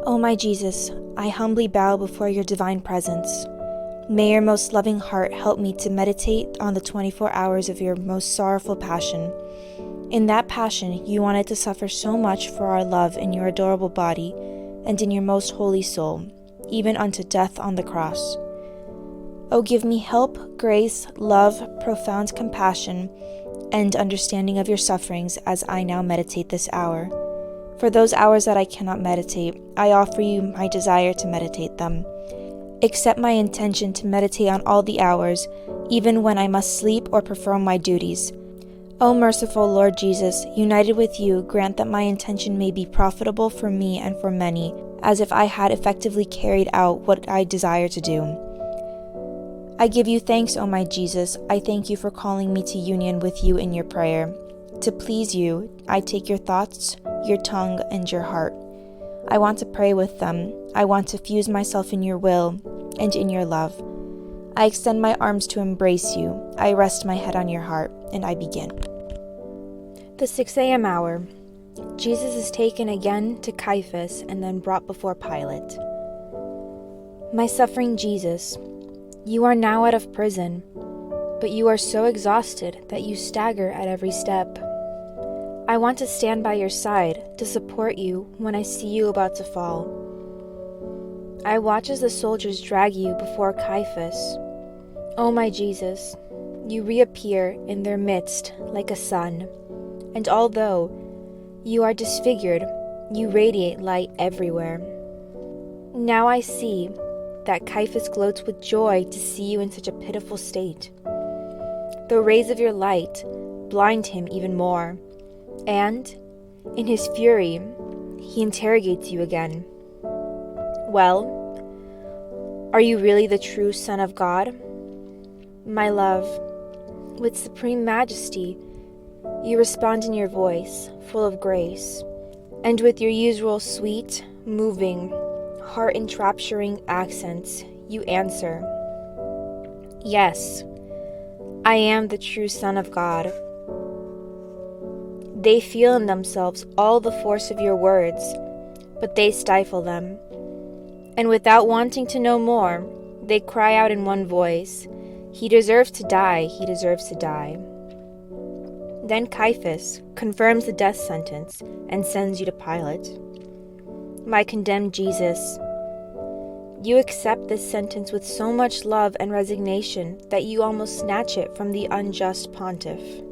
O my Jesus, I humbly bow before your divine presence. May your most loving heart help me to meditate on the 24 hours of your most sorrowful passion. In that passion, you wanted to suffer so much for our love in your adorable body and in your most holy soul, even unto death on the cross. O give me help, grace, love, profound compassion, and understanding of your sufferings as I now meditate this hour. For those hours that I cannot meditate, I offer you my desire to meditate them. Accept my intention to meditate on all the hours, even when I must sleep or perform my duties. O merciful Lord Jesus, united with you, grant that my intention may be profitable for me and for many, as if I had effectively carried out what I desire to do. I give you thanks, O my Jesus. I thank you for calling me to union with you in your prayer. To please you, I take your thoughts, your tongue, and your heart. I want to pray with them. I want to fuse myself in your will and in your love. I extend my arms to embrace you. I rest my head on your heart, and I begin. The 6 a.m. hour. Jesus is taken again to Caiaphas and then brought before Pilate. My suffering Jesus, you are now out of prison, but you are so exhausted that you stagger at every step. I want to stand by your side to support you when I see you about to fall. I watch as the soldiers drag you before Caiaphas. O my Jesus, you reappear in their midst like a sun, and although you are disfigured, you radiate light everywhere. Now I see that Caiaphas gloats with joy to see you in such a pitiful state. The rays of your light blind him even more, and, in his fury, he interrogates you again. Well, are you really the true Son of God? My love, with supreme majesty, you respond in your voice, full of grace, and with your usual sweet, moving, heart-enrapturing accents, you answer, Yes, I am the true Son of God. They feel in themselves all the force of your words, but they stifle them. And without wanting to know more, they cry out in one voice, He deserves to die, he deserves to die. Then Caiaphas confirms the death sentence and sends you to Pilate. My condemned Jesus, you accept this sentence with so much love and resignation that you almost snatch it from the unjust pontiff.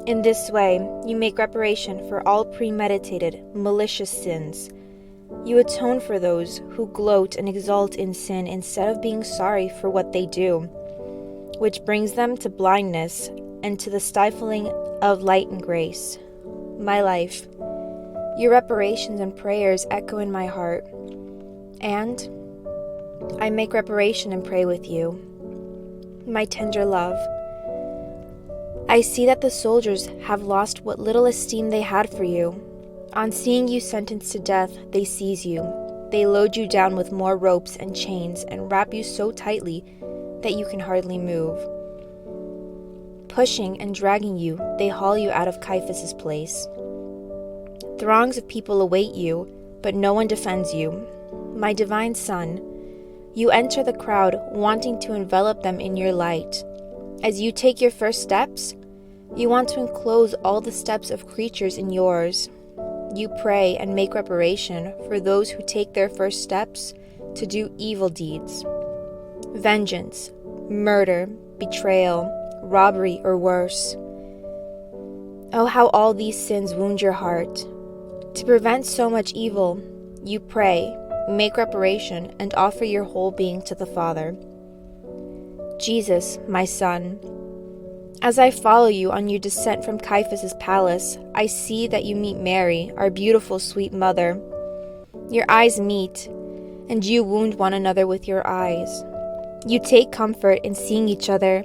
In this way, you make reparation for all premeditated, malicious sins. You atone for those who gloat and exult in sin instead of being sorry for what they do, which brings them to blindness and to the stifling of light and grace. My life, your reparations and prayers echo in my heart, and I make reparation and pray with you. My tender love, I see that the soldiers have lost what little esteem they had for you. On seeing you sentenced to death, they seize you. They load you down with more ropes and chains and wrap you so tightly that you can hardly move. Pushing and dragging you, they haul you out of Caiaphas' place. Throngs of people await you, but no one defends you. My divine Son, you enter the crowd wanting to envelop them in your light. As you take your first steps, you want to enclose all the steps of creatures in yours. You pray and make reparation for those who take their first steps to do evil deeds. Vengeance, murder, betrayal, robbery, or worse. Oh, how all these sins wound your heart. To prevent so much evil, you pray, make reparation, and offer your whole being to the Father. Jesus, my Son, as I follow you on your descent from Caiaphas' palace, I see that you meet Mary, our beautiful, sweet mother. Your eyes meet, and you wound one another with your eyes. You take comfort in seeing each other,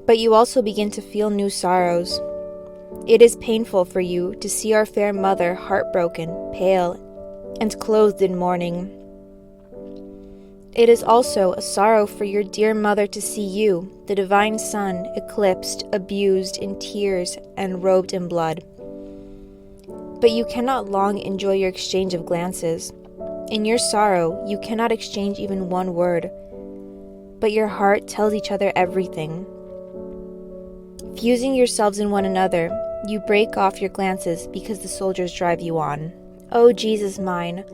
but you also begin to feel new sorrows. It is painful for you to see our fair mother heartbroken, pale, and clothed in mourning. It is also a sorrow for your dear mother to see you, the divine Son, eclipsed, abused, in tears, and robed in blood. But you cannot long enjoy your exchange of glances. In your sorrow, you cannot exchange even one word, but your heart tells each other everything. Fusing yourselves in one another, you break off your glances because the soldiers drive you on. O Jesus mine,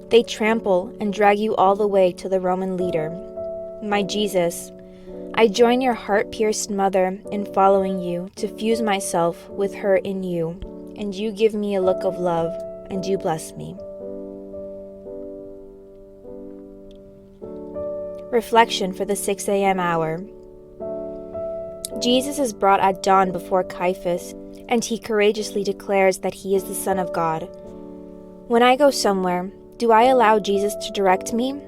they trample and drag you all the way to the Roman leader. My Jesus, I join your heart-pierced mother in following you to fuse myself with her in you, and you give me a look of love, and you bless me. Reflection for the 6 a.m. hour. Jesus is brought at dawn before Caiaphas, and he courageously declares that he is the Son of God. When I go somewhere, do I allow Jesus to direct me?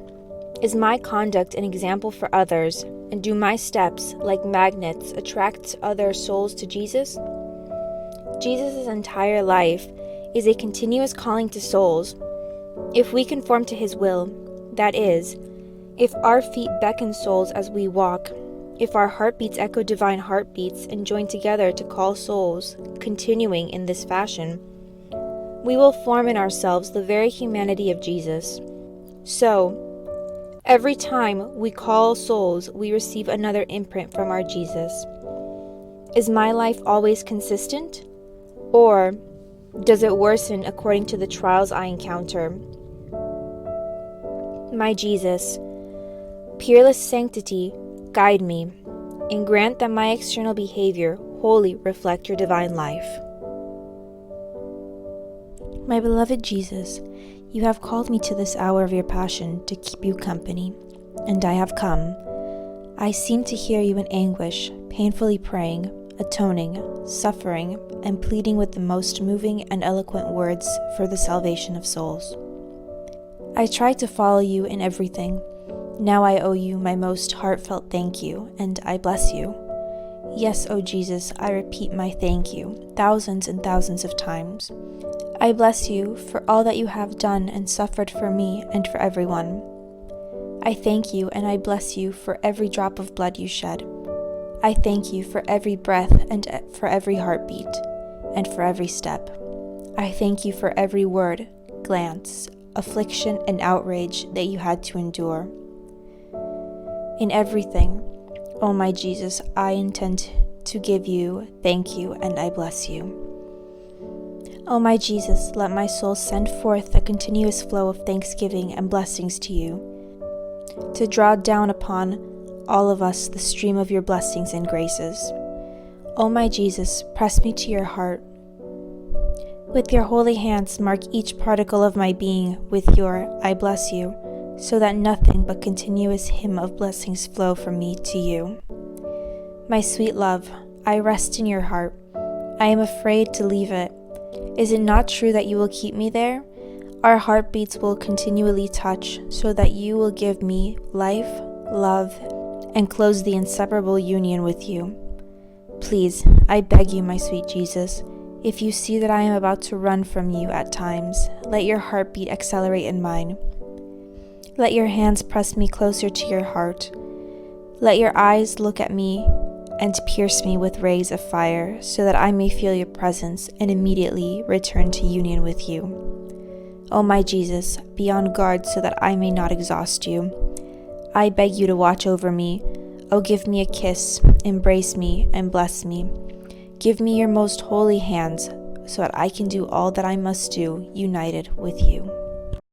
Is my conduct an example for others, and do my steps, like magnets, attract other souls to Jesus? Jesus' entire life is a continuous calling to souls. If we conform to his will, that is, if our feet beckon souls as we walk, if our heartbeats echo divine heartbeats and join together to call souls, continuing in this fashion, we will form in ourselves the very humanity of Jesus. So, every time we call souls, we receive another imprint from our Jesus. Is my life always consistent? Or does it worsen according to the trials I encounter? My Jesus, peerless sanctity, guide me, and grant that my external behavior wholly reflect your divine life. My beloved Jesus, you have called me to this hour of your passion to keep you company, and I have come. I seem to hear you in anguish, painfully praying, atoning, suffering, and pleading with the most moving and eloquent words for the salvation of souls. I try to follow you in everything. Now I owe you my most heartfelt thank you, and I bless you. Yes, O Jesus, I repeat my thank you, thousands and thousands of times. I bless you for all that you have done and suffered for me and for everyone. I thank you and I bless you for every drop of blood you shed. I thank you for every breath and for every heartbeat, and for every step. I thank you for every word, glance, affliction, and outrage that you had to endure. In everything, O my Jesus, I intend to give you thank you and I bless you. O my Jesus, let my soul send forth a continuous flow of thanksgiving and blessings to you, to draw down upon all of us the stream of your blessings and graces. O my Jesus, press me to your heart. With your holy hands, mark each particle of my being with your I bless you, so that nothing but continuous hymn of blessings flow from me to you. My sweet love, I rest in your heart. I am afraid to leave it. Is it not true that you will keep me there? Our heartbeats will continually touch, so that you will give me life, love, and close the inseparable union with you. Please, I beg you, my sweet Jesus, if you see that I am about to run from you at times, let your heartbeat accelerate in mine. Let your hands press me closer to your heart. Let your eyes look at me and pierce me with rays of fire, so that I may feel your presence and immediately return to union with you. O my Jesus, be on guard so that I may not exhaust you. I beg you to watch over me. O give me a kiss, embrace me, and bless me. Give me your most holy hands, so that I can do all that I must do, united with you.